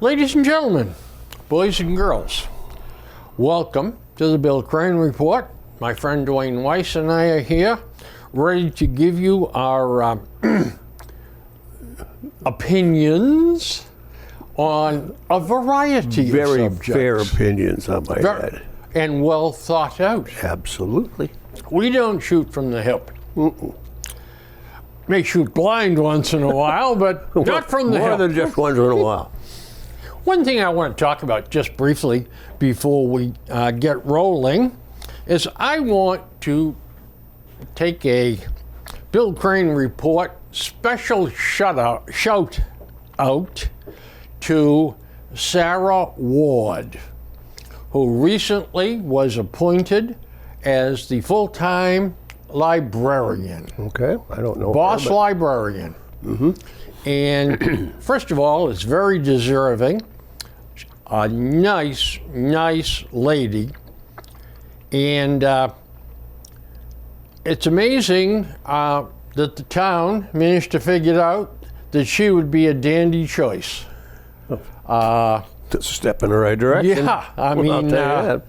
Ladies and gentlemen, boys and girls, welcome to the Bill Crane Report. My friend Dwayne Weiss and I are here, ready to give you our opinions on a variety of subjects. Very fair opinions, I might add. And well thought out. Absolutely. We don't shoot from the hip. May shoot blind once in a while, but not from the hip. More than just once in a while. One thing I want to talk about just briefly before we get rolling is I want to take a Bill Crane Report special shout out to Sarah Ward, who recently was appointed as the full-time librarian. Okay, I don't know. Boss librarian. Mm-hmm. And first of all, it's very deserving. A nice lady. And it's amazing that the town managed to figure out that she would be a dandy choice. That's a step in the right direction. Yeah, I mean, I'll tell you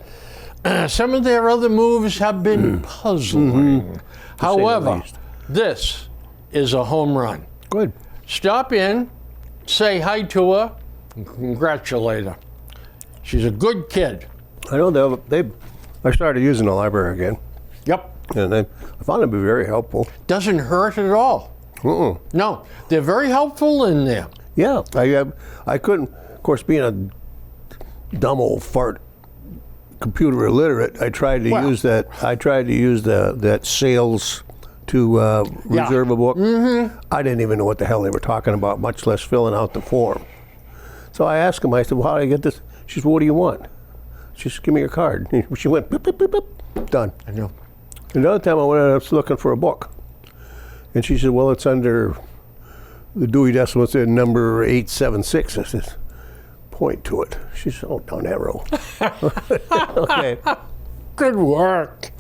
that. Some of their other moves have been puzzling. However, this is a home run. Good. Stop in, say hi to her, and congratulate her. She's a good kid. I know I started using the library again, Yep. and I found it to be very helpful. Doesn't hurt at all. No, they're very helpful in there. Yeah, I couldn't, of course, being a dumb old fart, computer illiterate, I tried to use that. I tried to use that sales to reserve a book. Mm-hmm. I didn't even know what the hell they were talking about, much less filling out the form. So I asked him, I said, well, how do I get this? She said, well, what do you want? She said, give me your card. She went, beep, beep, beep, beep. Done. I know. Another time I went out, I was looking for a book. And she said, well, it's under the Dewey Decimal, it's in number 876. I said, point to it. She said, oh, down that row. Okay. Good work.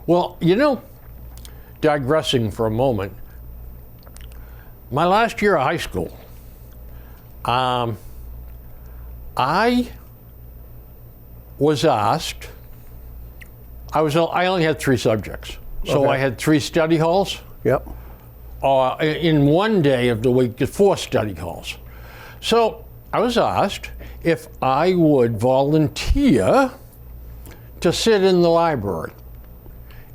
Well, digressing for a moment, my last year of high school, I was asked, I only had 3 subjects. So I had 3 study halls. Yep. In one day of the week, 4 study halls. So I was asked if I would volunteer to sit in the library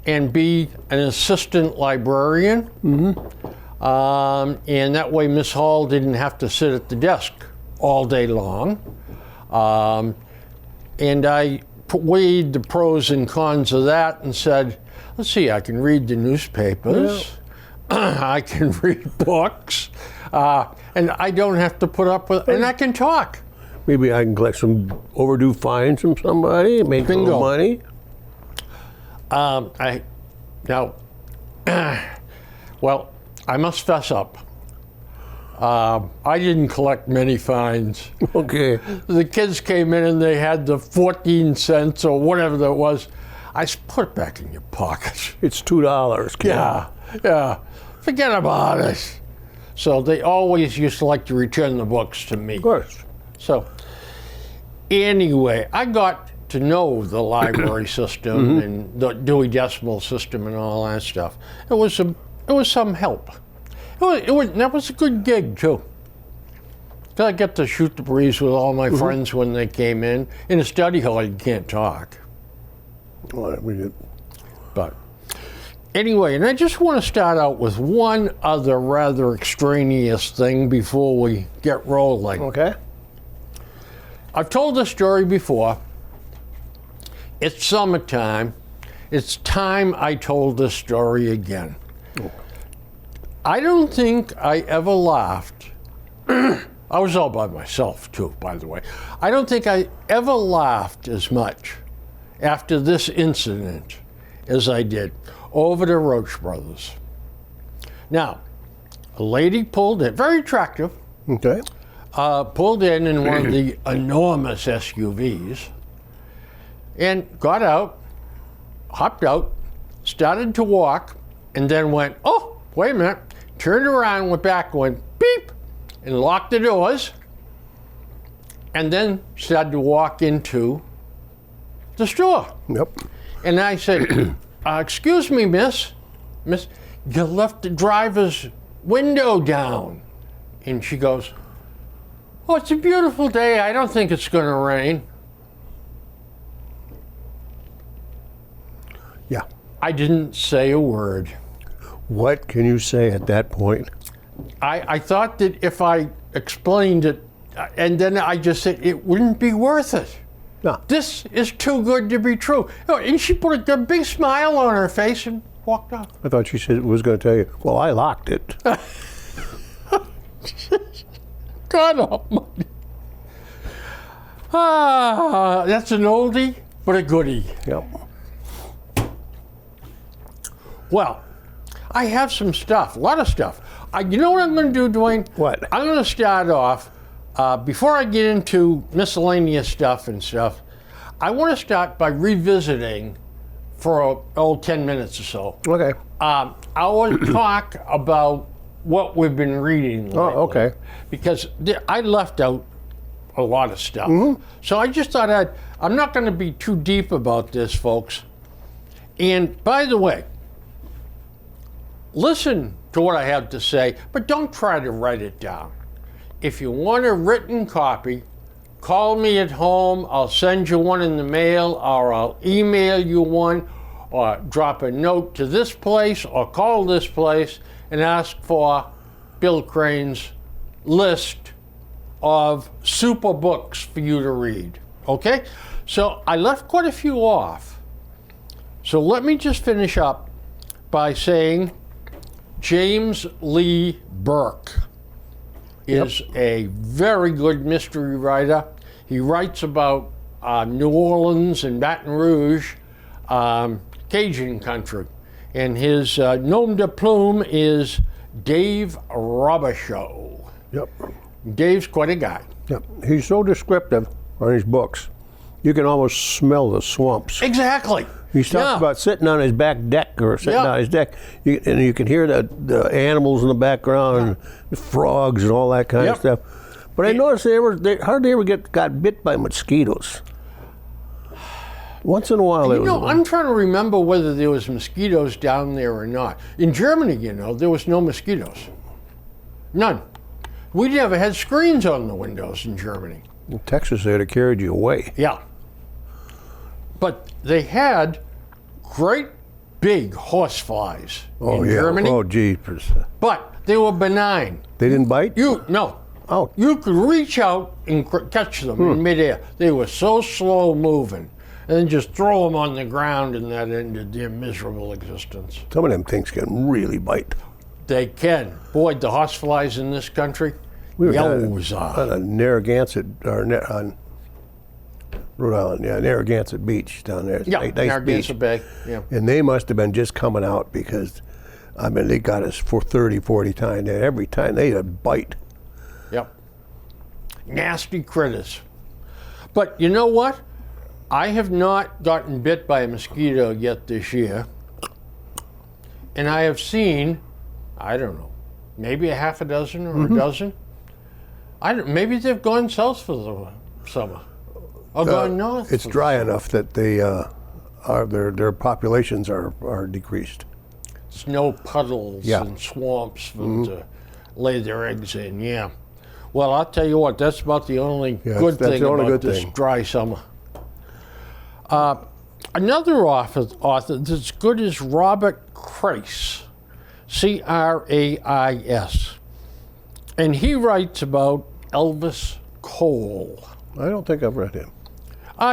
and be an assistant librarian. Mm-hmm. And that way Miss Hall didn't have to sit at the desk all day long. And I weighed the pros and cons of that and said, let's see, I can read the newspapers, I can read books, and I don't have to put up with, and I can talk. Maybe I can collect some overdue fines from somebody, make a little money. Well, I must fess up. I didn't collect many fines. Okay. The kids came in and they had the 14 cents or whatever that was. I put it back in your pocket. It's $2, kid. Yeah. Forget about it. So they always used to like to return the books to me. Of course. So anyway, I got to know the library system and the Dewey Decimal System and all that stuff. It was some help. That was a good gig too. I got to shoot the breeze with all my friends when they came in. In a study hall, you can't talk. Well, we did. But anyway, and I just want to start out with one other rather extraneous thing before we get rolling. Okay. I've told this story before. It's summertime. It's time I told this story again. Oh. I don't think I ever laughed. I was all by myself too, by the way. I don't think I ever laughed as much after this incident as I did over the Roach Brothers. Now, a lady pulled in, very attractive, Okay. pulled in one of the enormous SUVs, and got out, hopped out, started to walk, and then went, oh, wait a minute, turned around, went back, went beep, and locked the doors, and then started to walk into the store. Yep. And I said, excuse me, miss, you left the driver's window down. And she goes, oh, it's a beautiful day. I don't think it's going to rain. Yeah. I didn't say a word. What can you say at that point? I thought that if I explained it, and then I just said, it wouldn't be worth it. No. This is too good to be true. Oh, and she put a big smile on her face and walked off. I thought she said was going to tell you, well, I locked it. God almighty. That's an oldie, but a goodie. Yep. Well, I have some stuff, a lot of stuff. You know what I'm going to do, Dwayne? What? I'm going to start off, before I get into miscellaneous stuff and stuff, I want to start by revisiting for 10 minutes or so. Okay. I want to talk about what we've been reading lately. Oh, okay. Because I left out a lot of stuff. So I just thought I'm not going to be too deep about this, folks. And by the way, listen to what I have to say, but don't try to write it down. If you want a written copy, call me at home. I'll send you one in the mail, or I'll email you one, or drop a note to this place, or call this place and ask for Bill Crane's list of super books for you to read. Okay? So I left quite a few off. So let me just finish up by saying James Lee Burke is a very good mystery writer. He writes about New Orleans and Baton Rouge, Cajun country. And his nom de plume is Dave Robichaux. Yep. Dave's quite a guy. Yep. He's so descriptive on his books. You can almost smell the swamps. Exactly. He talks about sitting on his back deck or sitting on his deck, and you can hear the animals in the background, and the frogs and all that kind of stuff. But I noticed they hardly ever got bit by mosquitoes. Once in a while, I'm trying to remember whether there was mosquitoes down there or not. In Germany, there was no mosquitoes. None. We never had screens on the windows in Germany. In Texas, they'd have carried you away. Yeah. But they had great big horseflies in Germany. Oh, jeepers. But they were benign. They didn't bite? No. Oh. You could reach out and catch them in midair. They were so slow moving. And then just throw them on the ground, and that ended their miserable existence. Some of them things can really bite. They can. Boy, the horseflies in this country, yowza. On Narragansett, on Rhode Island, Narragansett Beach down there. Yeah, nice Narragansett beach. Bay, yeah. And they must have been just coming out because, they got us for 30, 40 times. And every time they'd bite. Yep. Nasty critters. But you know what? I have not gotten bit by a mosquito yet this year. And I have seen, I don't know, maybe a half a dozen or a dozen. Maybe they've gone south for the summer. Or gone north. It's dry enough that their populations are decreased. Snow puddles and swamps to lay their eggs in, yeah. Well, I'll tell you what, that's about the only good thing about this dry summer. Another author that's good is Robert Crais, Crais. And he writes about Elvis Cole. I don't think I've read him.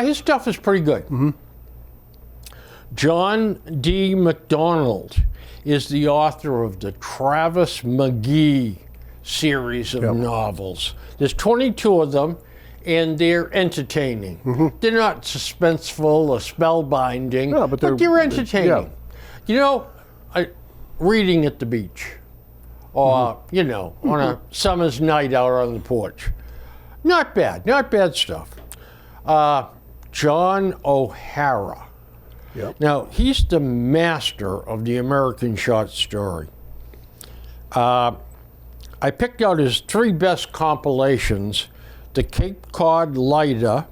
His stuff is pretty good. John D. MacDonald is the author of the Travis McGee series of novels. There's 22 of them, and they're entertaining. They're not suspenseful or spellbinding, but they're entertaining. Reading at the beach, or, on a summer's night out on the porch. Not bad stuff. John O'Hara. Yep. Now, he's the master of the American short story. I picked out his 3 best compilations: The Cape Cod Lighter,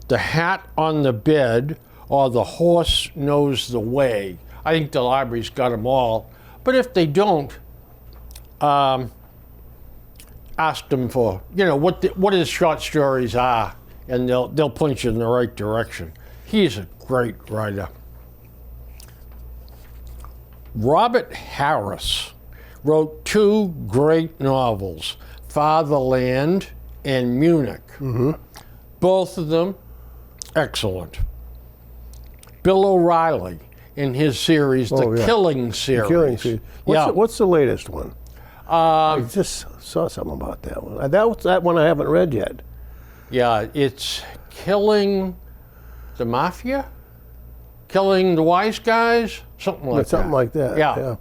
The Hat on the Bed, or The Horse Knows the Way. I think the library's got them all, but if they don't, ask them for, what his short stories are, and they'll point you in the right direction. He's a great writer. Robert Harris wrote 2 great novels, Fatherland and Munich. Both of them excellent. Bill O'Reilly in his series, The Killing Series. Killing Series. What's the latest one? I just saw something about that one. That one I haven't read yet. Yeah, it's Killing the Mafia? Killing the Wise Guys? Something like that. Something like that. Yeah.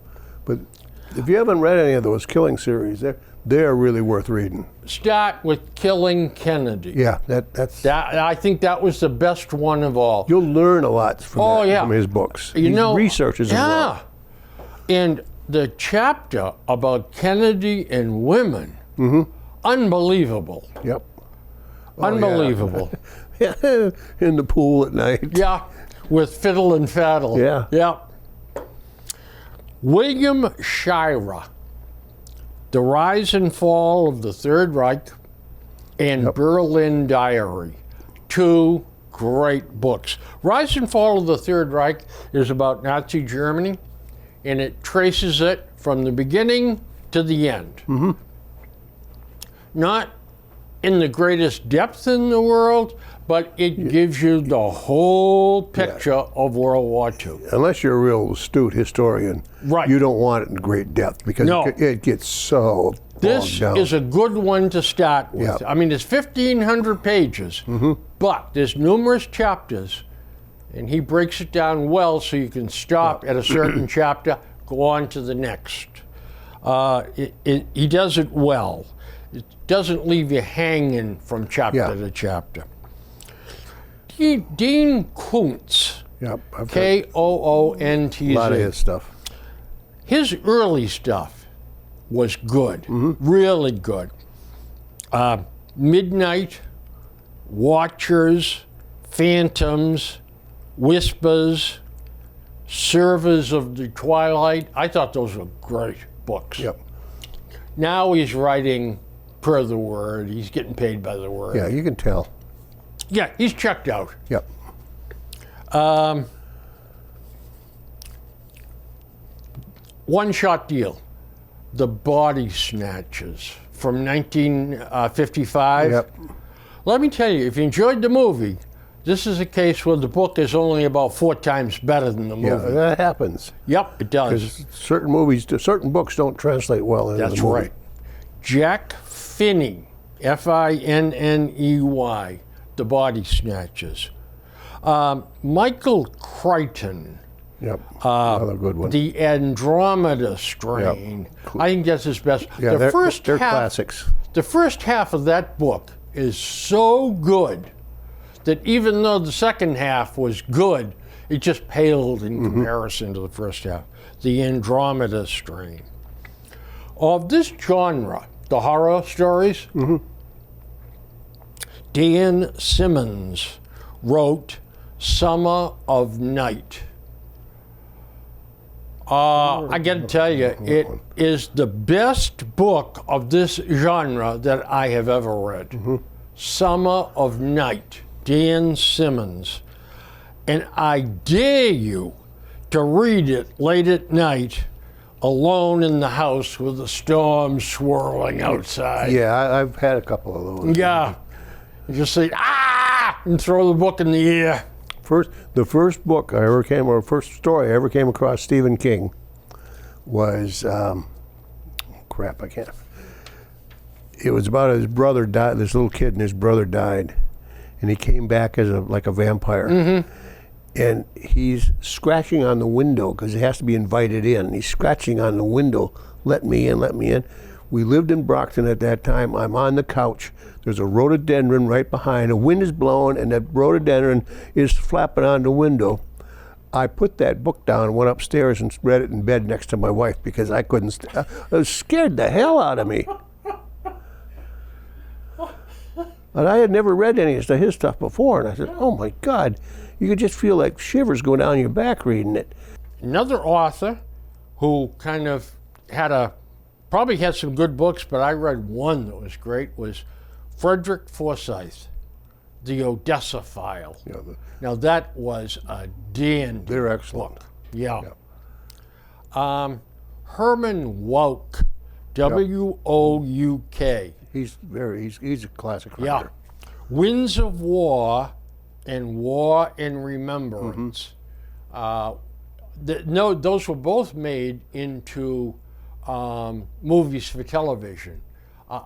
But if you haven't read any of those Killing series, they're really worth reading. Start with Killing Kennedy. Yeah, that's. I think that was the best one of all. You'll learn a lot from his books. He researches a lot. And the chapter about Kennedy and women, unbelievable. Yep. Unbelievable. Yeah. In the pool at night. Yeah, with Fiddle and Faddle. Yeah. Yeah. William Shirer, The Rise and Fall of the Third Reich, and Berlin Diary. 2 great books. Rise and Fall of the Third Reich is about Nazi Germany, and it traces it from the beginning to the end. Not in the greatest depth in the world, but it gives you the whole picture of World War II. Unless you're a real astute historian, you don't want it in great depth because it gets so This bogged down. is a good one to start with. Yep. I mean, it's 1,500 pages, but there's numerous chapters, and he breaks it down well so you can stop at a certain chapter, go on to the next. He does it well. It doesn't leave you hanging from chapter to chapter. Dean Koontz, I've Koontz. a lot of his stuff. His early stuff was good, really good. Midnight, Watchers, Phantoms, Whispers, Servers of the Twilight. I thought those were great books. Yep. Now he's writing per the word. He's getting paid by the word. Yeah, you can tell. Yeah, he's checked out. Yep. One-shot deal. The Body Snatchers from 1955. Yep. Let me tell you, if you enjoyed the movie, this is a case where the book is only about 4 times better than the movie. Yeah, that happens. Yep, it does. Because certain books don't translate well into That's the movie. right. Jack Finney, Finney, The Body Snatchers. Michael Crichton, another good one. The Andromeda Strain. I think that's his best. Yeah, they're they're classics. The first half of that book is so good that even though the second half was good, it just paled in comparison to the first half. The Andromeda Strain. Of this genre, the horror stories, Dan Simmons wrote Summer of Night. I got to tell you, it is the best book of this genre that I have ever read. Summer of Night, Dan Simmons. And I dare you to read it late at night, alone in the house with the storm swirling outside. Yeah, I've had a couple of those. Yeah. You just say, ah, and throw the book in the air. The first story I ever came across Stephen King was, it was about his brother died, this little kid and his brother died, and he came back as like a vampire. And he's scratching on the window because he has to be invited in. He's scratching on the window, let me in, let me in. We lived in Brockton at that time. I'm on the couch. There's a rhododendron right behind. The wind is blowing, and that rhododendron is flapping on the window. I put that book down and went upstairs and read it in bed next to my wife because I couldn't. It was scared the hell out of me. And I had never read any of his stuff before, and I said, "Oh my God!" You could just feel like shivers go down your back reading it. Another author who kind of probably had some good books, but I read one that was great, was Frederick Forsyth, The Odessa File. Yeah, Now that was a dandy they're excellent. book. Yeah. Herman Wouk, W-O-U-K. He's a classic Yeah. writer. Winds of War and War in Remembrance. Those were both made into movies for television,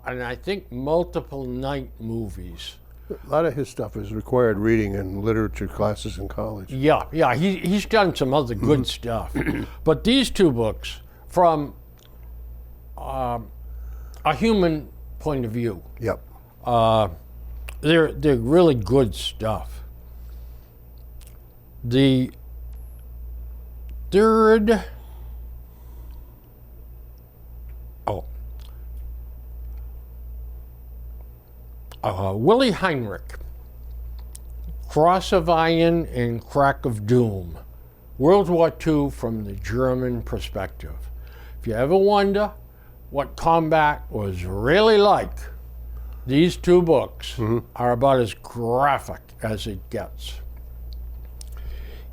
and I think multiple night movies. A lot of his stuff is required reading in literature classes in college. Yeah, he's done some other good stuff, but these two books, from a human point of view, Yep. they're really good stuff. The third, Willie Heinrich, Cross of Iron and Crack of Doom, World War II from the German perspective. If you ever wonder what combat was really like, these two books are about as graphic as it gets.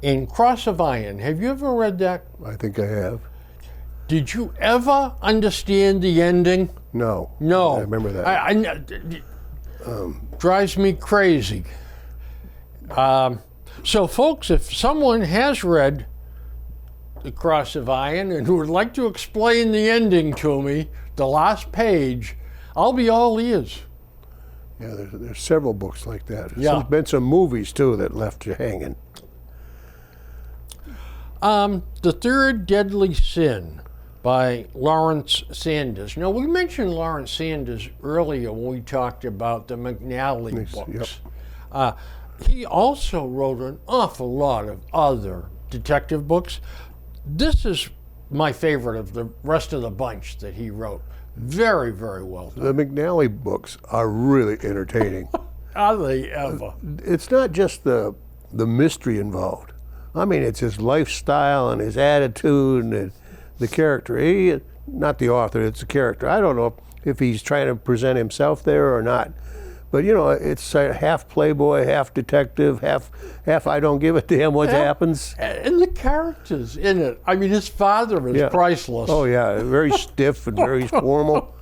In Cross of Iron, have you ever read that? I think I have. Did you ever understand the ending? No. No. I remember that. Drives me crazy. So, folks, if someone has read The Cross of Iron and would like to explain the ending to me, the last page, I'll be all ears. Yeah, there's several books like that. Yeah. There's been some movies, too, that left you hanging. The Third Deadly Sin by Lawrence Sanders. Now, we mentioned Lawrence Sanders earlier when we talked about the McNally books. He also wrote an awful lot of other detective books. This is my favorite of the rest of the bunch that he wrote. Very, very well done. The McNally books are really entertaining. Are they ever? It's not just the mystery involved. I mean, it's his lifestyle and his attitude and the character. Not the author, it's the character. I don't know if he's trying to present himself there or not. But, you know, it's half playboy, half detective, half I don't give a damn what happens. And the characters in it. I mean, his father is priceless. Oh, yeah, very stiff and very formal.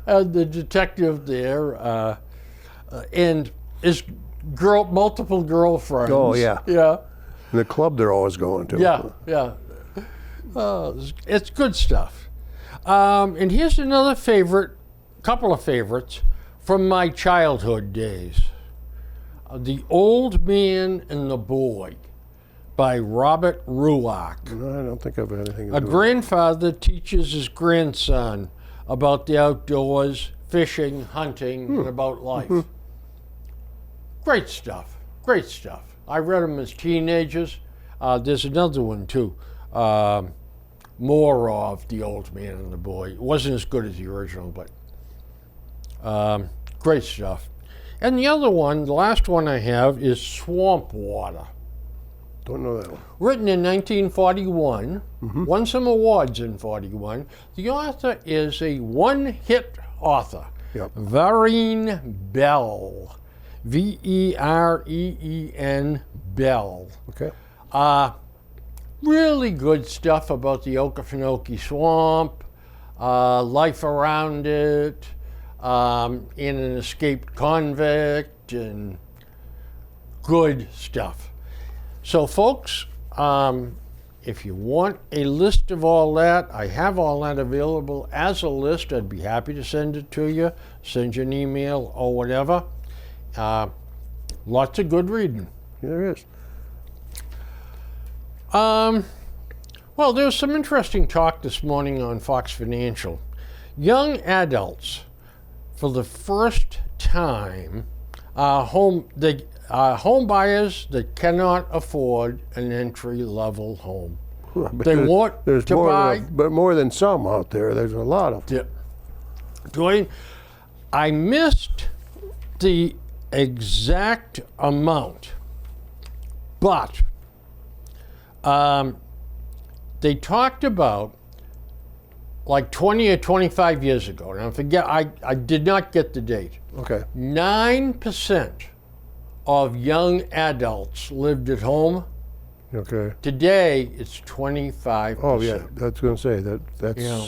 And the detective there, and his multiple girlfriends. Oh, yeah. Yeah. And the club they're always going to. Yeah. It's good stuff. And here's another couple of favorites from my childhood days. The Old Man and the Boy by Robert Ruark. No, I don't think I've had anything to A do with grandfather teaches his grandson about the outdoors, fishing, hunting, and about life. Great stuff. Great stuff. I read them as teenagers. There's another one, too. More of The Old Man and the Boy. It wasn't as good as the original, but great stuff. And the other one, the last one I have, is Swamp Water. Don't know that one. Written in 1941, won some awards in 41. The author is a one-hit author, Yep. Vereen Bell, Vereen Bell. Okay. Really good stuff about the Okefenokee Swamp, life around it, in an escaped convict, and good stuff. So, folks, if you want a list of all that, I have all that available as a list. I'd be happy to send it to you, send you an email or whatever. Lots of good reading. Yeah, there is. Well, there was some interesting talk this morning on Fox Financial. young adults, for the first time, home buyers that cannot afford an entry-level home. They want there's to more buy. but more than some out there. There's a lot of them. Dwayne, I missed the exact amount, but they talked about like 20 or 25 years ago. Now, I did not get the date. Okay. 9% of young adults lived at home. Okay. Today, it's 25%. Oh yeah, that's going to say that's. Yeah.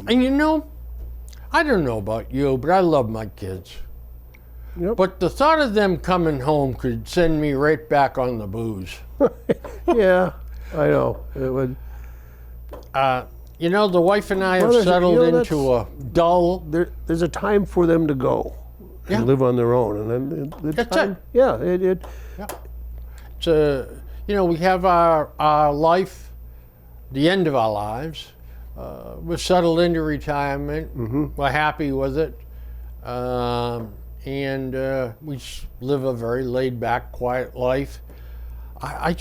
And you know, I don't know about you, but I love my kids. Yep. But the thought of them coming home could send me right back on the booze. Yeah, I know. It would. You know, the wife and I Well, have there's a- settled you know, into a dull. There's a time for them to go and Yeah. live on their own, and then the That's time. it. Yeah, It's you know, we have our life, the end of our lives. We're settled into retirement. Mm-hmm. We're happy with it. And we live a very laid back, quiet life. I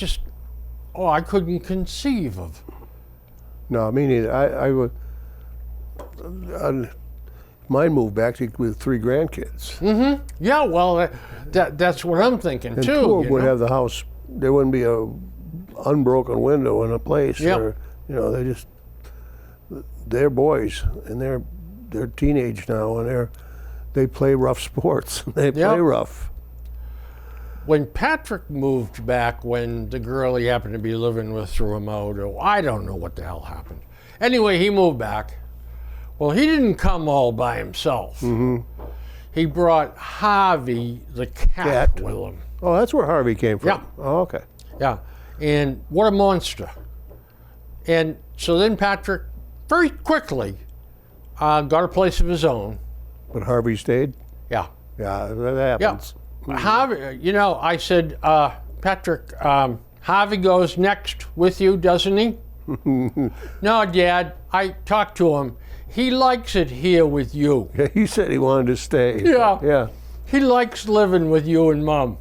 couldn't conceive of. No, me neither. I would. Mine moved back with 3 grandkids. Yeah, well, that's what I'm thinking And too. 2 of them you would know? have the house. There wouldn't be a unbroken window in a place. Yep. Or, they're boys and they're teenage now, and they play rough sports. They play Yep. rough. When Patrick moved back, when the girl he happened to be living with threw him out, or I don't know what the hell happened. Anyway, he moved back. Well, he didn't come all by himself. Mm-hmm. He brought Harvey the cat with him. Oh, that's where Harvey came from. Yeah. Oh, okay. Yeah, and what a monster. And so then Patrick very quickly got a place of his own. But Harvey stayed. Yeah. Yeah, that happens. Harvey, you know, I said, Patrick, Harvey goes next with you, doesn't he? No, Dad, I talked to him. He likes it here with you. Yeah, he said he wanted to stay. Yeah. Yeah. He likes living with you and Mom.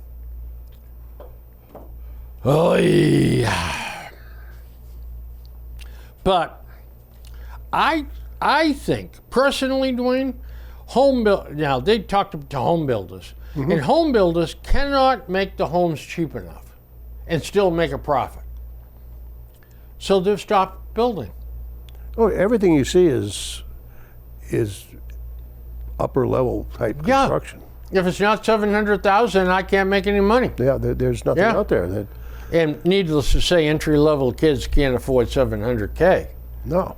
Oh, yeah. But I think, personally, Dwayne, now they talked to home builders, and home builders cannot make the homes cheap enough and still make a profit. So they've stopped building. Oh, everything you see is upper level type Yeah. construction. If it's not 700,000, I can't make any money. Yeah, there's nothing Yeah. out there that. And needless to say, entry-level kids can't afford 700K. No.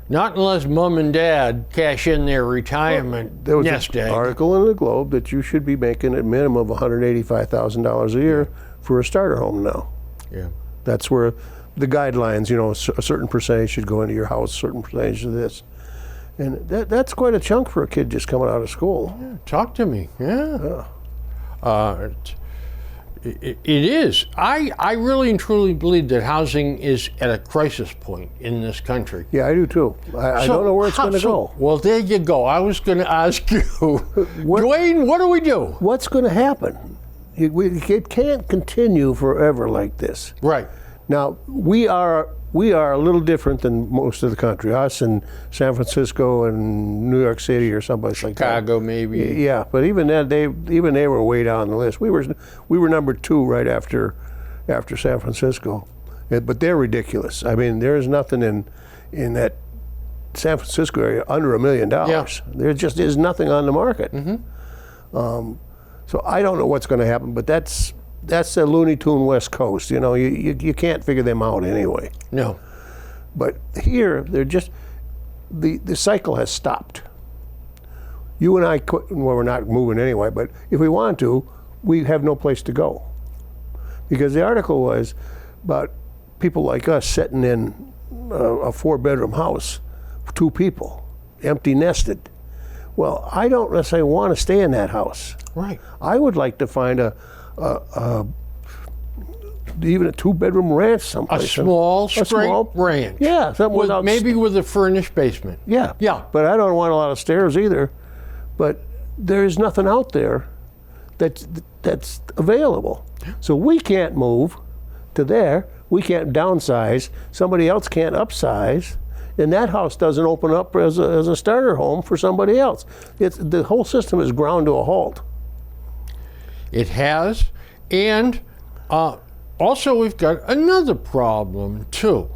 Not unless Mom and Dad cash in their retirement There was nest an egg. article in the Globe that you should be making a minimum of $185,000 a year for a starter home now. Yeah. That's where the guidelines, a certain percentage should go into your house, a certain percentage of this. And that's quite a chunk for a kid just coming out of school. Talk to me. Yeah. It is. I really and truly believe that housing is at a crisis point in this country. Yeah, I do too. I don't know where it's going to go. Well, there you go. I was going to ask you, Dwayne, what do we do? What's going to happen? It can't continue forever like this. Right. Now, we are a little different than most of the country. Us and San Francisco and New York City or someplace like that. Chicago, maybe. Yeah, but even then, they were way down the list. We were number 2 right after San Francisco, but they're ridiculous. I mean, there is nothing in that San Francisco area under $1 million. Yeah. There just is nothing on the market. Mm-hmm. So I don't know what's going to happen, but that's the Looney Tune West Coast. You can't figure them out anyway. No. But here, they're just the cycle has stopped. You and I couldn't. Well, we're not moving anyway. But if we want to, we have no place to go, because the article was about people like us sitting in a 4-bedroom house, 2 people, empty nested. Well, I don't necessarily want to stay in that house. Right. I would like to find a even a 2-bedroom ranch A someplace. small, straight ranch. Yeah, something With, without maybe with a furnished basement. Yeah. Yeah. But I don't want a lot of stairs either. But there's nothing out there that's available. So we can't move to there. We can't downsize. Somebody else can't upsize. And that house doesn't open up as a starter home for somebody else. The whole system is ground to a halt. It has. And also we've got another problem too.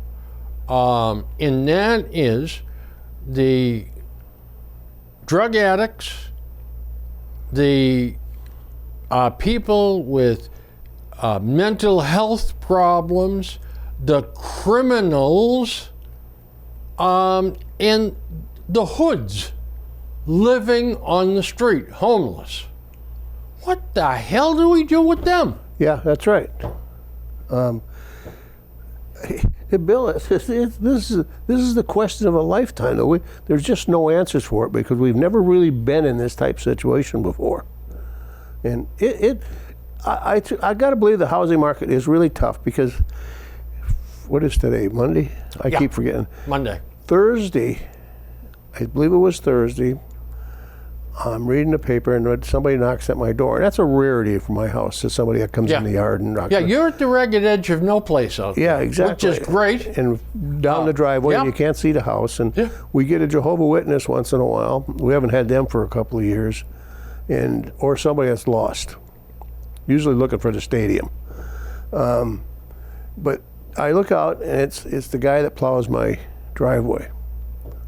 And that is the drug addicts, the people with mental health problems, the criminals, and the hoods living on the street, homeless. What the hell do we do with them? Yeah, that's right. Hey, Bill, this is the question of a lifetime. Though there's just no answers for it because we've never really been in this type of situation before. And I got to believe the housing market is really tough because what is today? Monday? I keep forgetting. Monday. Thursday, I believe it was Thursday. I'm reading the paper and somebody knocks at my door. And that's a rarity for my house. That somebody that comes in the yard and knocks. Yeah, you're at the ragged edge of no place out there. Yeah, exactly. Which is great. And down the driveway, and you can't see the house. And we get a Jehovah's Witness once in a while. We haven't had them for a couple of years, or somebody that's lost. Usually looking for the stadium. But I look out, and it's the guy that plows my driveway.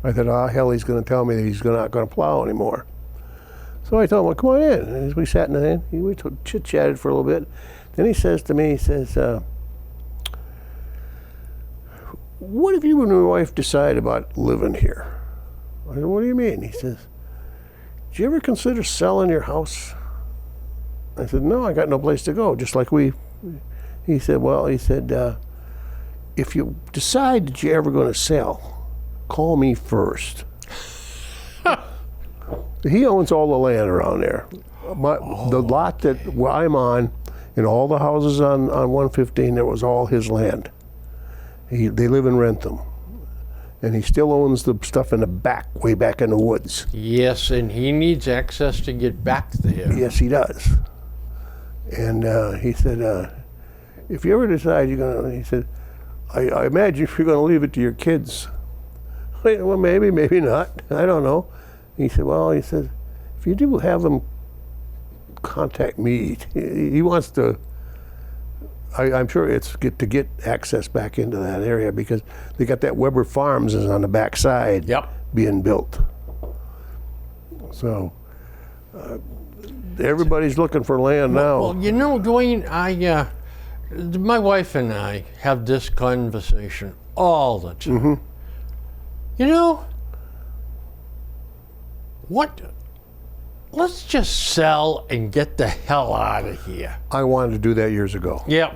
I thought, hell, he's going to tell me that he's not going to plow anymore. So I told him, well, come on in. And as we sat in the end, we chit-chatted for a little bit. Then he says to me, what if you and your wife decide about living here? I said, what do you mean? He says, did you ever consider selling your house? I said, no, I got no place to go, just like he said, if you decide that you're ever going to sell, call me first. He owns all the land around there. The lot that I'm on and all the houses on 115, that was all his land. They live in Rentham. And he still owns the stuff in the back, way back in the woods. Yes, and he needs access to get back there. Yes, he does. And he said, if you ever decide you're going to, he said, I imagine if you're going to leave it to your kids. I said, well, maybe not. I don't know. He said, he says, if you do have them contact me, he wants to, I'm sure it's to get access back into that area because they got that Weber Farms is on the back side being built. So everybody's looking for land now. Well, you know, Dwayne, my wife and I have this conversation all the time. Mm-hmm. You know, let's just sell and get the hell out of here. I wanted to do that years ago. Yeah.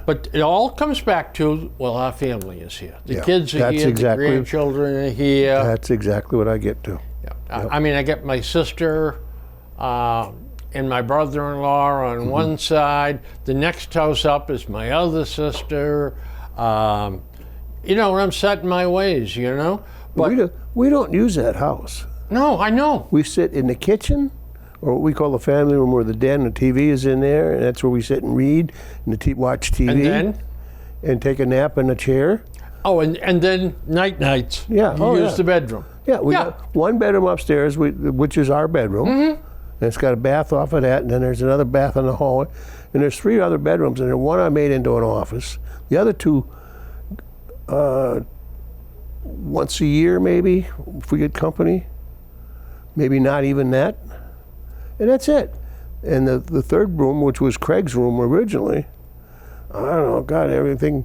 But it all comes back to, our family is here. The kids are here, the grandchildren are here. That's exactly what I get to. Yeah. Yep. I mean, I get my sister and my brother-in-law on one side. The next house up is my other sister. And I'm set in my ways, But we don't use that house. No, I know. We sit in the kitchen, or what we call the family room, where the den, the TV is in there, and that's where we sit and read and watch TV. And take a nap in a chair. Oh, and then nights. Yeah. You use the bedroom. Yeah, we got one bedroom upstairs, which is our bedroom. Mm-hmm. And it's got a bath off of that, and then there's another bath in the hallway. And there's 3 other bedrooms, and one I made into an office. The other 2, once a year maybe, if we get company. Maybe not even that. And that's it. And the 3rd room, which was Craig's room originally, I don't know, God, everything,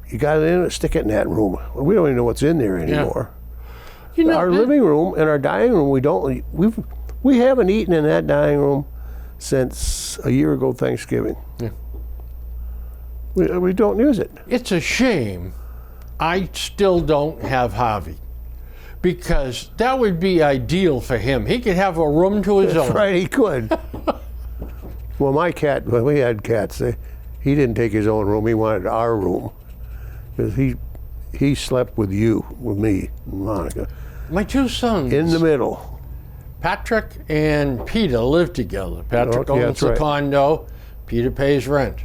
you got it in it, stick it in that room. We don't even know what's in there anymore. Yeah. Our living room and our dining room, we haven't eaten in that dining room since a year ago Thanksgiving. Yeah. We don't use it. It's a shame I still don't have Harvey. Because that would be ideal for him. He could have a room to his own. That's right, he could. Well, my cat, when we had cats, he didn't take his own room. He wanted our room because he slept with me, and Monica, My two sons, in the middle. Patrick and Peter, live together. Patrick Okay, owns that's the right. condo. Peter pays rent.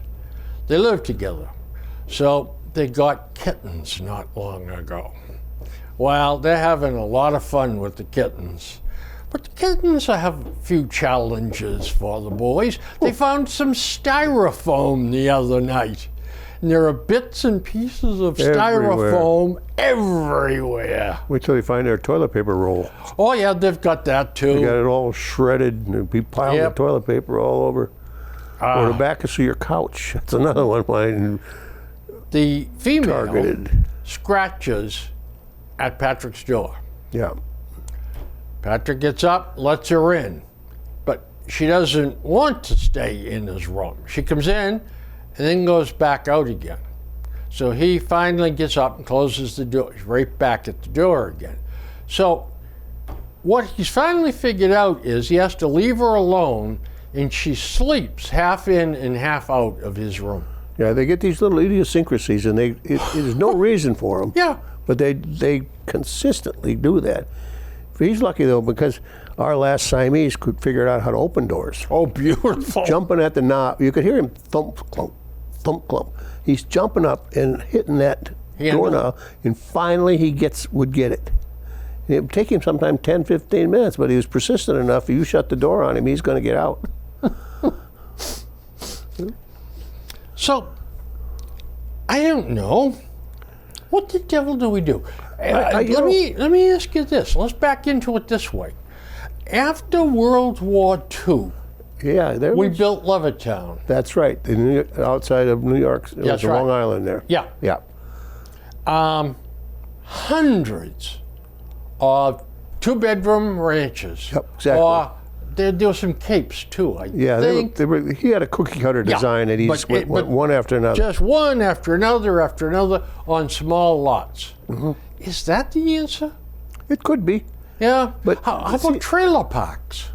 They live together. So they got kittens not long ago. Well, they're having a lot of fun with the kittens. But the kittens have a few challenges for the boys. They found some styrofoam the other night. And there are bits and pieces of Everywhere. styrofoam everywhere. Wait till they find their toilet paper roll. Oh, yeah, they've got that too. They got it all shredded and be piled Yep. of toilet paper all over. Or the back of your couch. That's another one mine The female targeted. scratches at Patrick's door. Yeah. Patrick gets up, lets her in, but she doesn't want to stay in his room. She comes in and then goes back out again. So he finally gets up and closes the door. He's right back at the door again. So what he's finally figured out is he has to leave her alone, and she sleeps half in and half out of his room. Yeah, they get these little idiosyncrasies, and there's no reason for them. Yeah. But they consistently do that. He's lucky, though, because our last Siamese could figure out how to open doors. Oh, beautiful. Jumping at the knob. You could hear him thump, clunk, thump, clunk. He's jumping up and hitting that Handle. doorknob, and finally he would get it. It would take him sometimes 10, 15 minutes, but he was persistent enough. If you shut the door on him, he's going to get out. So, I don't know. What the devil do we do? Let me ask you this. Let's back into it this way. After World War II, Yeah, there we was, built Levittown. that's right. Outside of New York, it That's was right. Long Island there. Yeah. Yeah. Hundreds of two-bedroom ranches. Yep, exactly. Or there were some capes too, I Yeah, think. he had a cookie cutter Yeah, design, and he but just went but one after another. Just one after another on small lots. Mm-hmm. Is that the answer? It could be. Yeah. But how see- about trailer parks?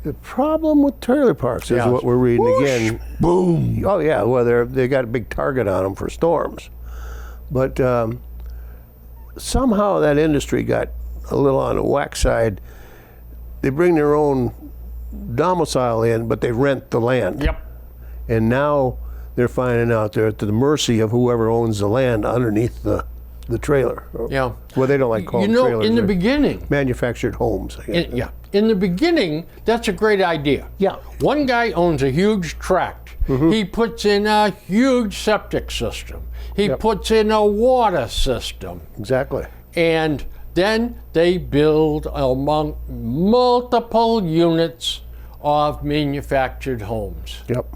The problem with trailer parks is Yeah. what we're reading Whoosh, again. Boom. Oh yeah, well they got a big target on them for storms, but somehow that industry got a little on the whack side. They bring their own domicile in, but they rent the land. Yep. And now they're finding out they're at the mercy of whoever owns the land underneath the trailer. Yeah. Well, they don't like calling You know, trailers. in the they're beginning, manufactured homes. I guess. in the beginning, that's a great idea. Yeah. One guy owns a huge tract. He puts in a huge septic system. He puts in a water system. Exactly. And then they build among multiple units of manufactured homes. Yep.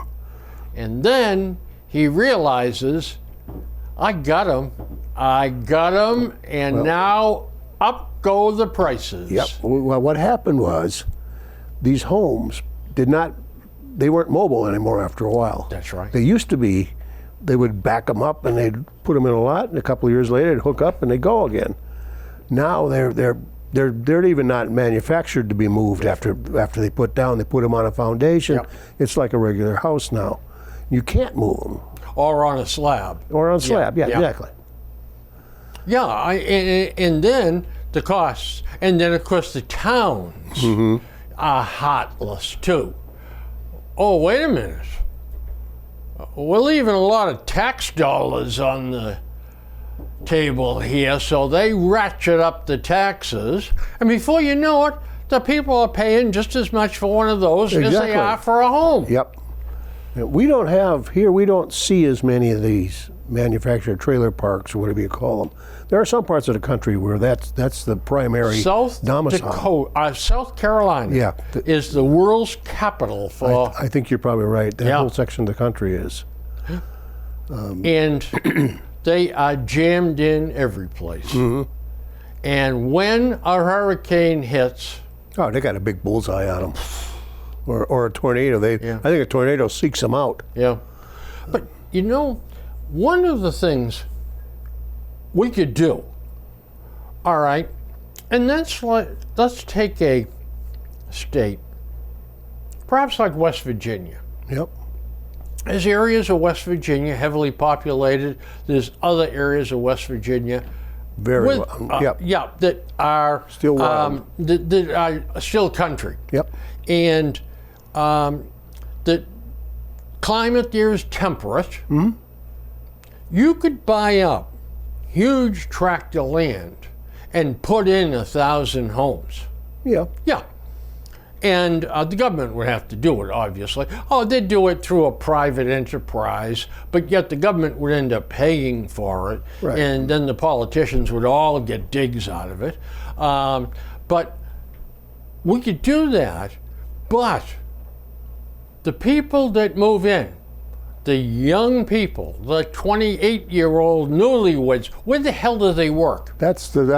And then he realizes, I got them, and now up go the prices. Yep. Well, what happened was these homes they weren't mobile anymore after a while. That's right. They used to be, they would back them up and they'd put them in a lot, and a couple of years later they'd hook up and they'd go again. Now they're even not manufactured to be moved after they put down. They put them on a foundation. Yep. It's like a regular house now. You can't move them. Or on a slab. Or on slab. Yeah, yeah. exactly. Yeah, and then the costs. And then, of course, the towns are heartless, too. Oh, wait a minute. We're leaving a lot of tax dollars on the table here, so they ratchet up the taxes. And before you know it, the people are paying just as much for one of those as they Exactly. are for a home. Yep. We don't see as many of these manufactured trailer parks, or whatever you call them. There are some parts of the country where that's the primary South domicile. South Carolina Yeah. is the world's capital for, I think you're probably right. That Yeah. whole section of the country is. and they are jammed in every place. And when a hurricane hits, Oh, they got a big bullseye on them. Or a tornado. I think a tornado seeks them out. yeah. But you know, one of the things we could do, all right, and let's take a state, perhaps like West Virginia. Yep. There's areas of West Virginia heavily populated. There's other areas of West Virginia Very well. Yep. yeah, that are Still wild. that are still country. Yep. And the climate there is temperate. Mm-hmm. You could buy up huge tract of land and put in 1,000 homes. Yeah. Yeah. And the government would have to do it, obviously. Oh, they'd do it through a private enterprise, but yet the government would end up paying for it, Right. and then the politicians would all get digs out of it. But we could do that, but the people that move in, the young people, the 28-year-old newlyweds, where the hell do they work? That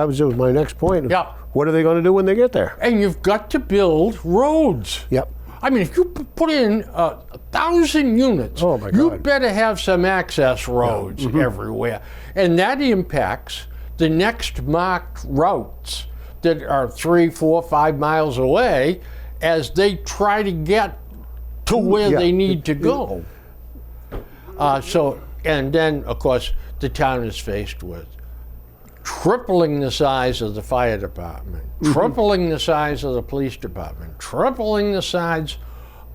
was just my next point. Yeah. What are they going to do when they get there? And you've got to build roads. Yep. I mean, if you put in 1,000 units, Oh, my you God. better have some access roads everywhere. And that impacts the next marked routes that are 3, 4, 5 miles away as they try to get to where Yeah. they need to go. And then, of course, the town is faced with tripling the size of the fire department, tripling the size of the police department, tripling the size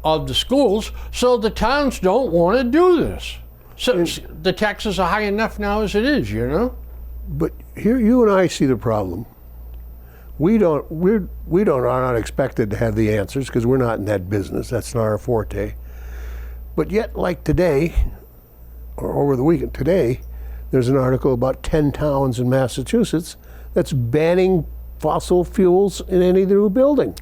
of the schools, so the towns don't want to do this. So the taxes are high enough now as it is, you know? But here, you and I see the problem. We are not expected to have the answers because we're not in that business. That's not our forte. But yet, like today, or over the weekend, today, there's an article about 10 towns in Massachusetts that's banning fossil fuels in any new building.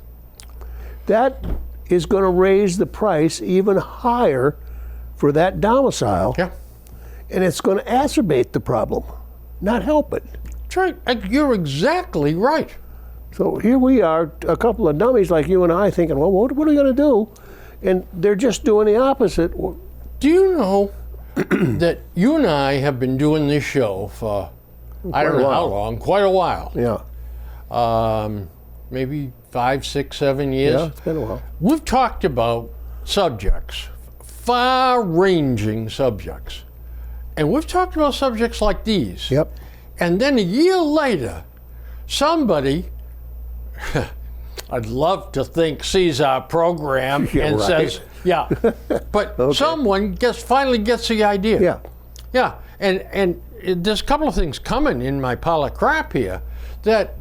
That is going to raise the price even higher for that domicile, Yeah. and it's going to exacerbate the problem, not help it. That's right. You're exactly right. So here we are, a couple of dummies like you and I thinking, well, what are we going to do? And they're just doing the opposite. Do you know that you and I have been doing this show for, I don't Quite a know how while. long, quite a while. Yeah, Maybe 5, 6, 7 years. yeah, it's been a while. We've talked about subjects, far-ranging subjects. And we've talked about subjects like these. Yep. And then a year later, somebody, I'd love to think, sees our program Yeah, and right. says, yeah, but someone finally gets the idea. Yeah, Yeah, and there's a couple of things coming in my pile of crap here that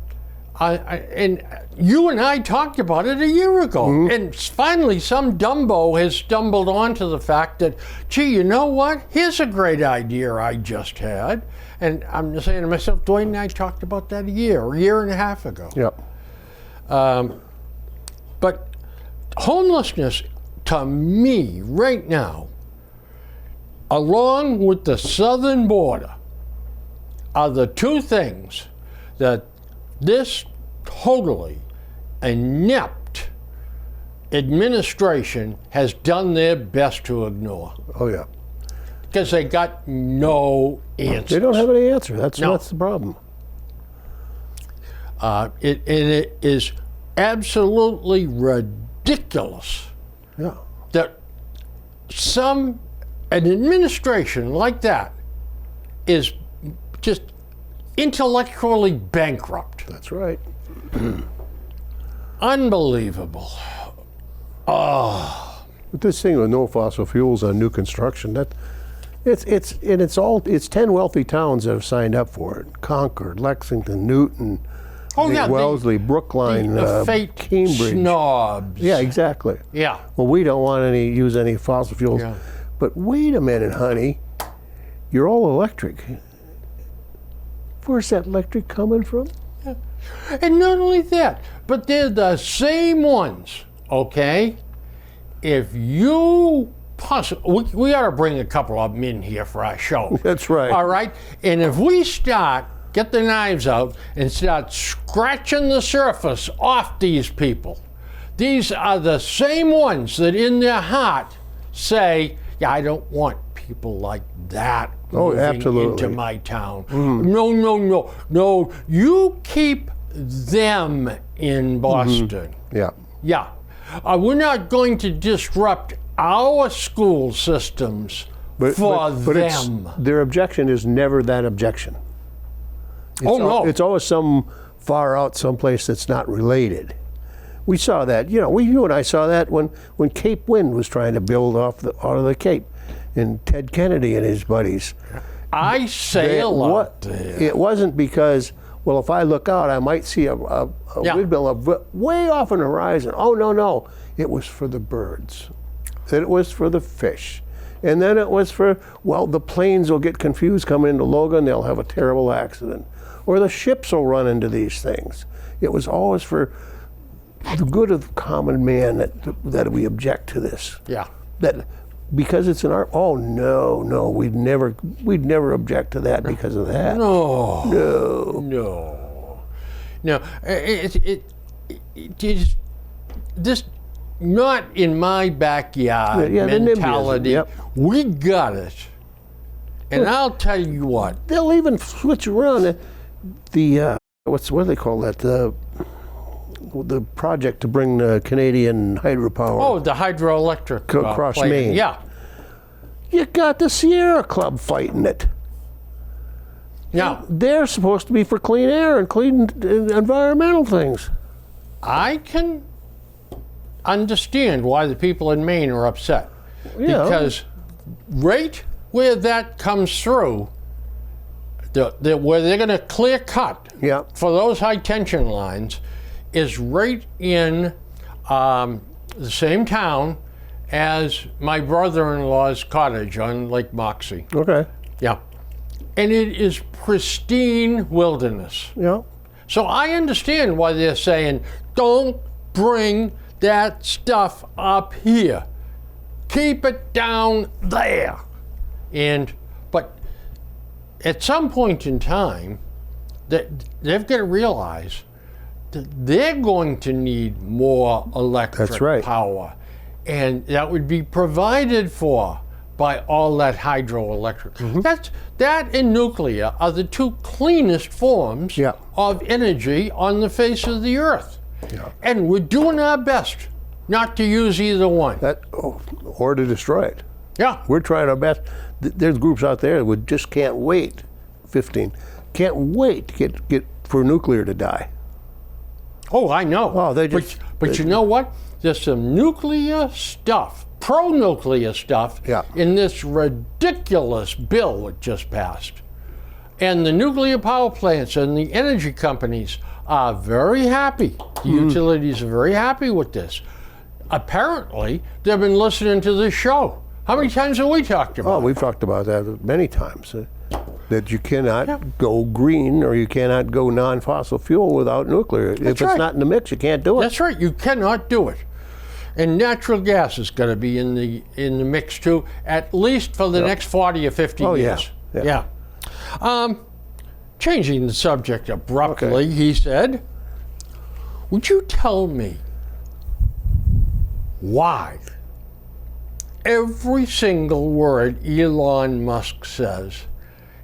and you and I talked about it a year ago, and finally some dumbo has stumbled onto the fact that, gee, you know what? Here's a great idea I just had, and I'm just saying to myself, Dwayne and I talked about that a year and a half ago. yep. But homelessness, to me, right now, along with the southern border, are the two things that this totally inept administration has done their best to ignore. Oh yeah. Because they got no answer. They don't have any answer. That's No. the problem. It is absolutely ridiculous Yeah. that an administration like that is just intellectually bankrupt. That's right. Unbelievable. But this thing with no fossil fuels on new construction, it's 10 wealthy towns that have signed up for it. Concord, Lexington, Newton, Oh, yeah, Wellesley, Brookline, the fake Cambridge. snobs. Yeah, exactly. Yeah. Well, we don't want to use any fossil fuels. Yeah. But wait a minute, honey. You're all electric. Where's that electric coming from? And not only that, but they're the same ones, okay? If you possibly, we ought to bring a couple of them in here for our show. That's right. All right? And if we get the knives out and start scratching the surface off these people, these are the same ones that in their heart say, yeah, I don't want people like that moving absolutely. into my town. No, you keep them in Boston. Yeah. Yeah. We're not going to disrupt our school systems for them. Their objection is never that objection. No. It's always some far out someplace that's not related. We saw that, you and I saw that when Cape Wind was trying to build out of the Cape, and Ted Kennedy and his buddies. I sail out there. It wasn't because, well, if I look out, I might see a windmill way off on the horizon. Oh, no. It was for the birds. Then it was for the fish. And then it was for, the planes will get confused coming into Logan, they'll have a terrible accident. Or the ships will run into these things. It was always for the good of the common man that we object to this. Yeah. That because it's an art. Oh no, we'd never object to that because of that. No. It is this not in my backyard mentality. Yep. We got it, and I'll tell you what. They'll even switch around the what do they call that? The project to bring the Canadian hydropower. Oh, the hydroelectric across Maine. Yeah. You got the Sierra Club fighting it. Now, they're supposed to be for clean air and clean environmental things. I can understand why the people in Maine are upset. Yeah. Because right where that comes through, where they're going to clear cut for those high tension lines, is right in the same town as my brother-in-law's cottage on Lake Moxie. Okay. Yeah. And it is pristine wilderness. Yeah. So I understand why they're saying, don't bring that stuff up here. Keep it down there. But at some point in time, they've got to realize that they're going to need more electric power. And that would be provided for by all that hydroelectric. Mm-hmm. That and nuclear are the two cleanest forms of energy on the face of the earth. Yeah. And we're doing our best not to use either one. Or to destroy it. Yeah. We're trying our best. There's groups out there that just can't wait, can't wait to get for nuclear to die. Oh, I know. Oh, but you know what? There's some nuclear stuff, pro-nuclear stuff, in this ridiculous bill that just passed. And the nuclear power plants and the energy companies are very happy. The utilities are very happy with this. Apparently, they've been listening to this show. How many times have we talked about it? Oh, we've talked about that many times. That you cannot go green or you cannot go non-fossil fuel without nuclear. If it's not in the mix, you can't do it. That's right. You cannot do it. And natural gas is going to be in the mix too, at least for the next 40 or 50 years. Yeah. Changing the subject abruptly, he said, would you tell me why every single word Elon Musk says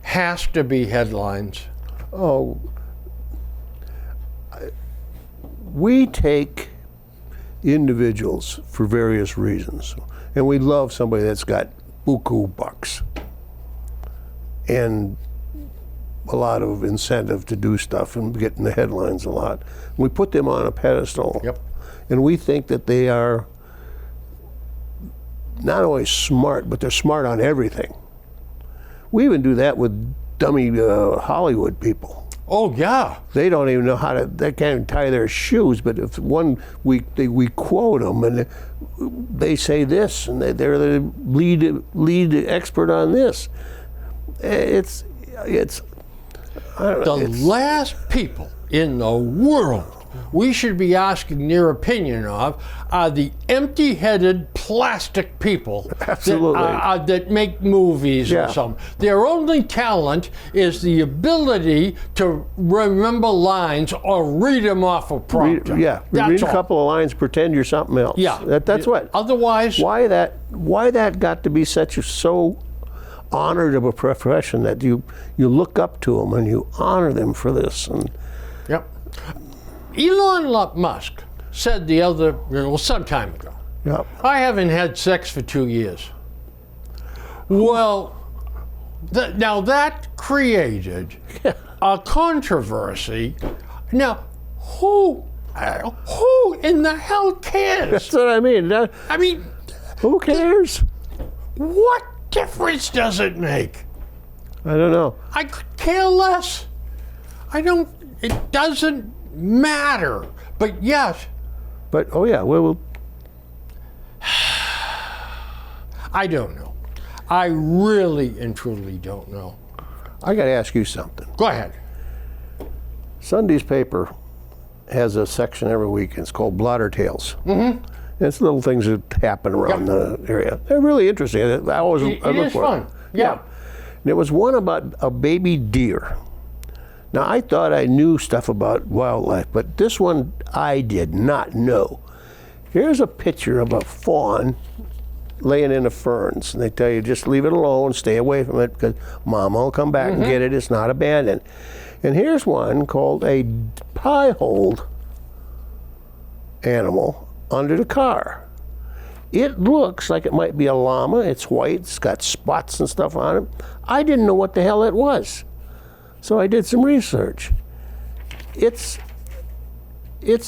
has to be headlines? Oh, we take individuals for various reasons, and we love somebody that's got buku bucks and a lot of incentive to do stuff and get in the headlines a lot. We put them on a pedestal, and we think that they are not only smart, but they're smart on everything. We even do that with dummy Hollywood people. Oh, yeah. They don't even know they can't even tie their shoes, but if we quote them and they say this, and they're the lead expert on this. It's I don't know. The last people in the world we should be asking their opinion of are the empty-headed plastic people that make movies or something. Their only talent is the ability to remember lines or read them off a prompter. Read a couple of lines, pretend you're something else. That's what. Otherwise, why that got to be so honored of a profession that you look up to them and you honor them for this. And Elon Musk said some time ago, Yeah. I haven't had sex for 2 years. Well, now that created a controversy. Now, who in the hell cares? That's what I mean. I mean, Who cares? what difference does it make? I don't know. I could care less. It doesn't matter. But yes, But, oh yeah, well, I don't know. I really and truly don't know. I got to ask you something. Go ahead. Sunday's paper has a section every week. It's called Blotter Tales. Mm-hmm. It's little things that happen around the area. They're really interesting. I always It look is for fun. Yeah. And there was one about a baby deer. Now, I thought I knew stuff about wildlife, but this one I did not know. Here's a picture of a fawn laying in the ferns, and they tell you just leave it alone, stay away from it, because Mama will come back and get it. It's not abandoned. And here's one called a pie-holed animal under the car. It looks like it might be a llama. It's white. It's got spots and stuff on it. I didn't know what the hell it was, so I did some research. It's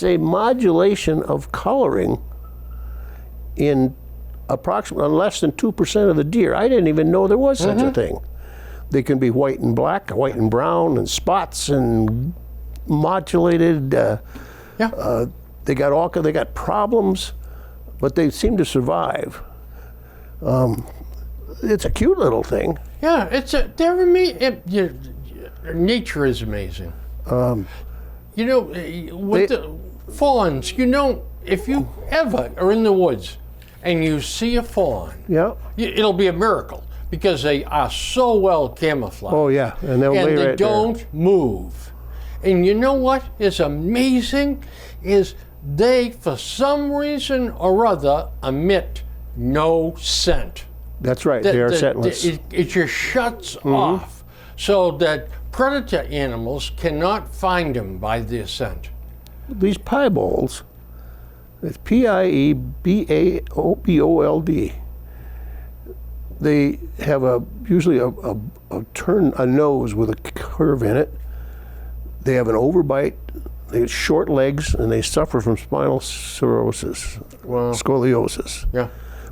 a modulation of coloring in approximately less than 2% of the deer. I didn't even know there was such a thing. They can be white and black, white and brown, and spots and modulated. Yeah. They got problems, but they seem to survive. It's a cute little thing. Yeah, nature is amazing. You know, with the fawns, if you ever are in the woods and you see a fawn, Yeah. it'll be a miracle because they are so well camouflaged. Oh yeah, and they'll lay And they right don't move. And you know what is amazing is they, for some reason or other, emit no scent. there. That's right. They are scentless. It just shuts off so that predator animals cannot find them by their scent. These piebalds, it's Piebaold. They have usually a nose with a curve in it. They have an overbite. They have short legs, and they suffer from spinal cirrhosis, Wow. scoliosis. Yeah.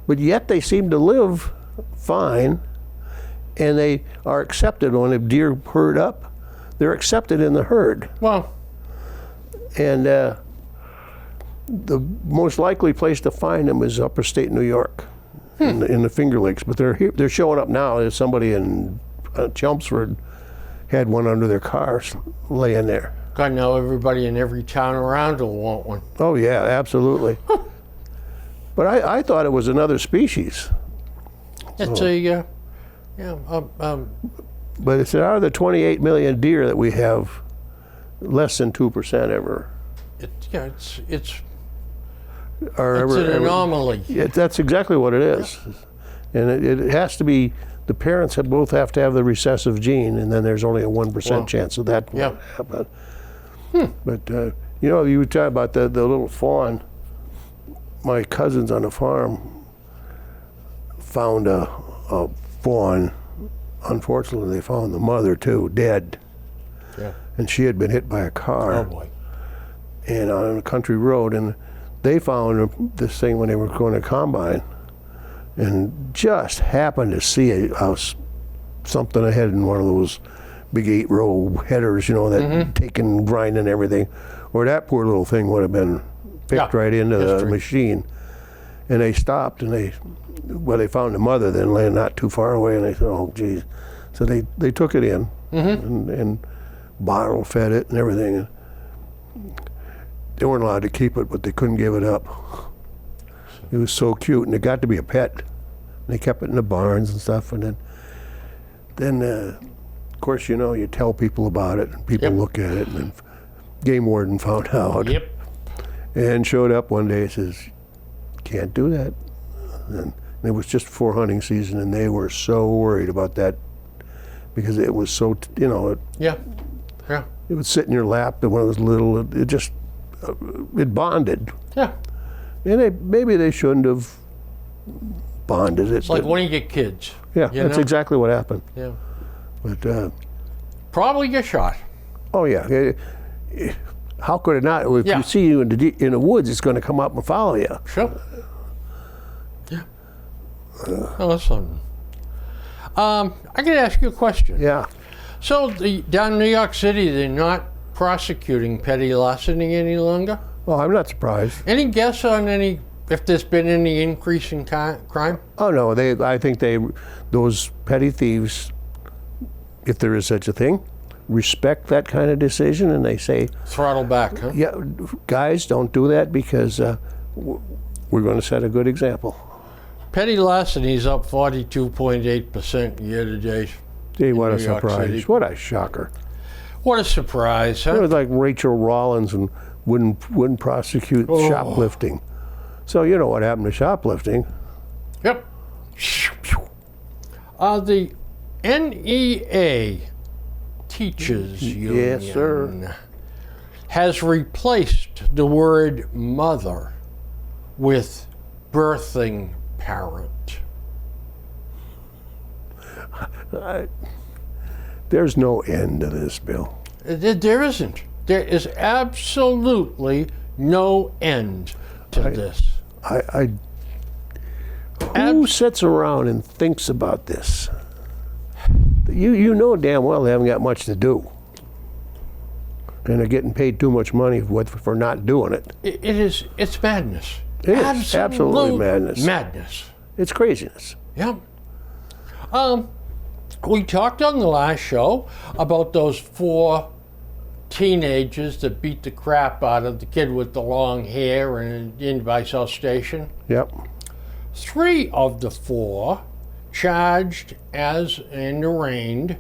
But yet they seem to live fine, and they are accepted when a deer herd up. They're accepted in the herd. Well, And the most likely place to find them is upper state New York, in the Finger Lakes. But they're showing up now. There's somebody in Chelmsford had one under their cars laying there. God, now everybody in every town around will want one. Oh yeah, absolutely. But I thought it was another species. It's But it's out of the 28 million deer that we have, less than 2% ever it's are an ever. anomaly. That's exactly what it is, and it has to be. The parents both have to have the recessive gene, and then there's only a 1% chance of that. Yeah. Happen. But you were talking about the little fawn. My cousins on the farm found a fawn. Unfortunately, they found the mother too, dead, Yeah. and she had been hit by a car. Oh boy. And on a country road, and they found this thing when they were going to combine, and just happened to see something ahead in one of those big 8-row headers, that taking grind and everything, or that poor little thing would have been picked right into the machine. And they stopped, and they found the mother then laying not too far away, and they said, "Oh, geez." So they took it in and bottle fed it and everything. And they weren't allowed to keep it, but they couldn't give it up. It was so cute, and it got to be a pet. They kept it in the barns and stuff, and then of course, you tell people about it, and people look at it, and then game warden found out. Yep. And showed up one day and says, "Can't do that." And it was just before hunting season, and they were so worried about that because it was so, Yeah. Yeah. it would sit in your lap, and when it was little, it bonded. Yeah. And maybe they shouldn't have bonded it. It's like when you get kids. yeah, you that's know? exactly what happened. Yeah. But Probably get shot. oh yeah, how could it not? If Yeah. you see you in the woods, it's going to come up and follow you. Sure. Yeah. Oh, that's something. I could ask you a question. Yeah. So down in New York City, they're not prosecuting petty larceny any longer? Well, I'm not surprised. Any guess on if there's been any increase in crime? Oh no, I think those petty thieves, if there is such a thing, respect that kind of decision, and they say, Throttle back, huh? yeah, guys, don't do that because we're going to set a good example. Petty larceny is up 42.8% year to date. Gee, what a New York surprise. City. What a shocker. What a surprise, It huh? was like Rachel Rollins and wouldn't prosecute shoplifting. So you know what happened to shoplifting. Yep. The NEA Teachers Union Yes, sir. has replaced the word mother with birthing parent. There's no end to this, Bill. There isn't. There is absolutely no end to this. Who sits around and thinks about this? You know damn well they haven't got much to do. And they're getting paid too much money for not doing it. It's madness. It is absolutely madness. Madness. It's craziness. Yep. We talked on the last show about those 4 teenagers that beat the crap out of the kid with the long hair in by South Station. Yep. 3 of the 4 charged as and arraigned,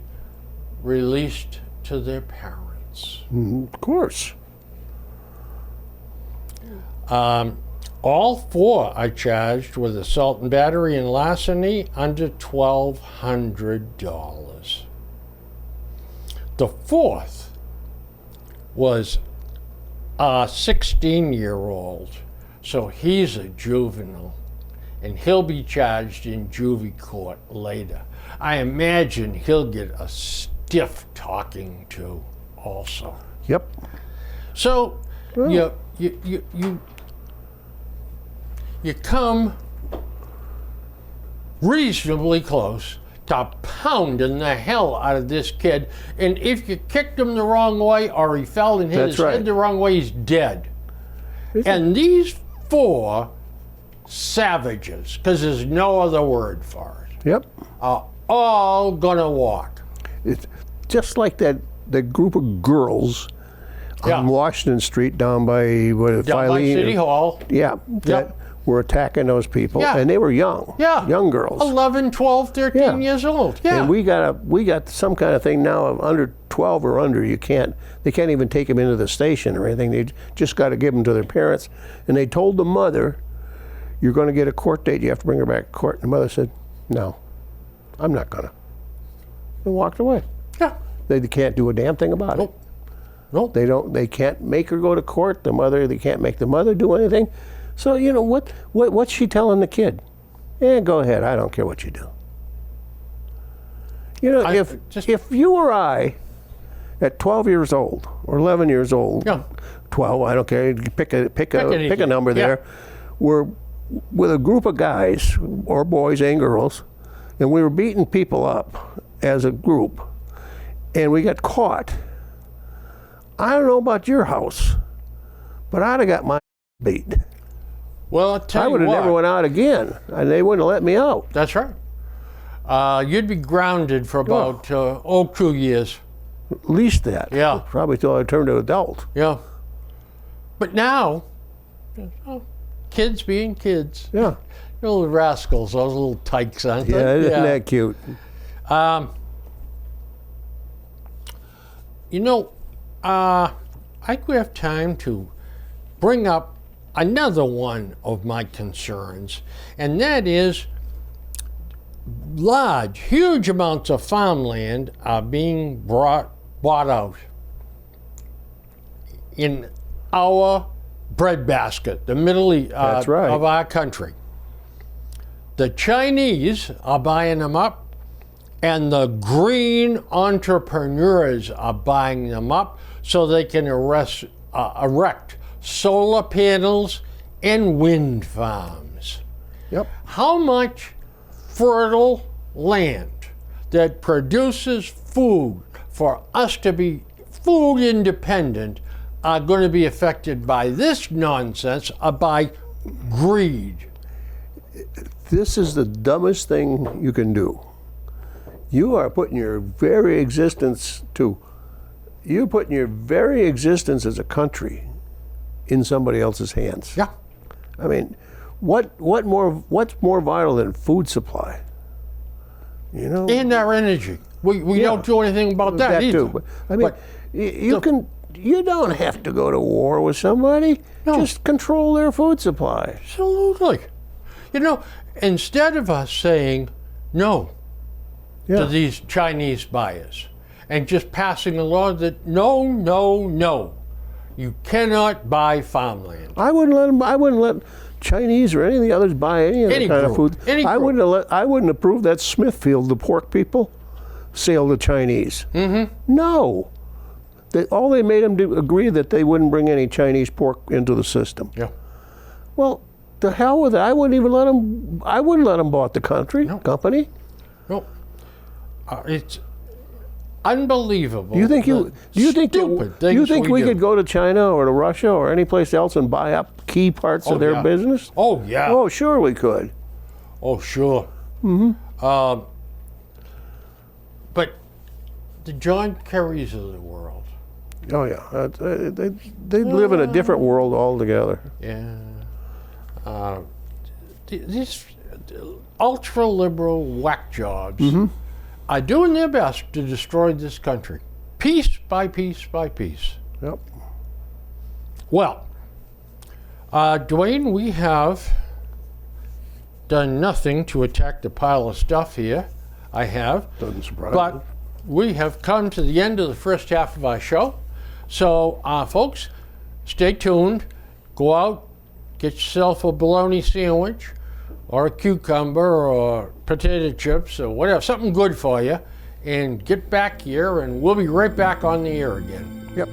released to their parents. Of course. All 4 are charged with assault and battery and larceny under $1,200. The 4th was a 16-year-old, so he's a juvenile, and he'll be charged in juvie court later. I imagine he'll get a stiff talking to also. Yep. So you come reasonably close to pounding the hell out of this kid, and if you kicked him the wrong way or he fell and hit That's his right. head the wrong way, he's dead. And these 4 savages, because there's no other word for it, Yep. are all gonna walk. It's just like that group of girls Yeah. on Washington Street down by Down by Filene. City Hall. Yeah. That were attacking those people, Yeah. and they were young. Yeah. Young girls. 11, 12, 13 Yeah. years old. Yeah. And we got some kind of thing now of under 12 or under. They can't even take them into the station or anything. They just got to give them to their parents. And they told the mother, "You're going to get a court date. You have to bring her back to court." And the mother said, "No, I'm not gonna." And walked away. Yeah. They can't do a damn thing about it. Nope. Nope. They can't make her go to court. They can't make the mother do anything. So you know what's she telling the kid? Go ahead. I don't care what you do. You know, if you or I, at 12 years old or 11 years old, Yeah. 12, I don't care. Pick a anything. number Yeah. there. We're with a group of guys or boys and girls, and we were beating people up as a group, and we got caught. I don't know about your house, but I'd have got my beat. Well, I'll tell I you would have what. never went out again, and they wouldn't have let me out. That's right. You'd be grounded for about 2 years. At least that. Yeah. Probably till I turned an adult. Yeah. But now, kids being kids. Yeah. Little rascals, those little tykes, aren't they? Yeah, isn't that cute? I think we have time to bring up another one of my concerns, and that is huge amounts of farmland are being bought out in our breadbasket, the middle That's right. of our country. The Chinese are buying them up, and the green entrepreneurs are buying them up so they can erect solar panels and wind farms. Yep. How much fertile land that produces food for us to be food independent are going to be affected by this nonsense or by greed? This is the dumbest thing you can do. You are putting your very existence as a country in somebody else's hands. Yeah. I mean, what's more vital than food supply? You know, And our energy. We don't do anything about that either. too. But, I mean, you don't have to go to war with somebody. No. Just control their food supply. Absolutely. You know, instead of us saying no to these Chinese buyers and just passing a law that no, you cannot buy farmland. I wouldn't let Chinese or any of the others buy any of that kind of food. I wouldn't approve that Smithfield, the pork people, sale to Chinese. Mm-hmm. No. All they made them do agree that they wouldn't bring any Chinese pork into the system. Yeah. Well, the hell with it. I wouldn't let them bought the company. No. It's unbelievable. Do you think we do. could go to China or to Russia or any place else and buy up key parts of their business? Oh, yeah. Oh, sure we could. Oh, sure. Mm-hmm. But the John Kerrys of the world. Oh, yeah. They live in a different world altogether. Yeah. These ultra-liberal whack jobs are doing their best to destroy this country, piece by piece by piece. Yep. Well, Dwayne, we have done nothing to attack the pile of stuff here. I have. Doesn't surprise But me. we have come to the end of the first half of our show. So, folks, stay tuned. Go out, get yourself a bologna sandwich or a cucumber or potato chips or whatever, something good for you, and get back here, and we'll be right back on the air again. Yep.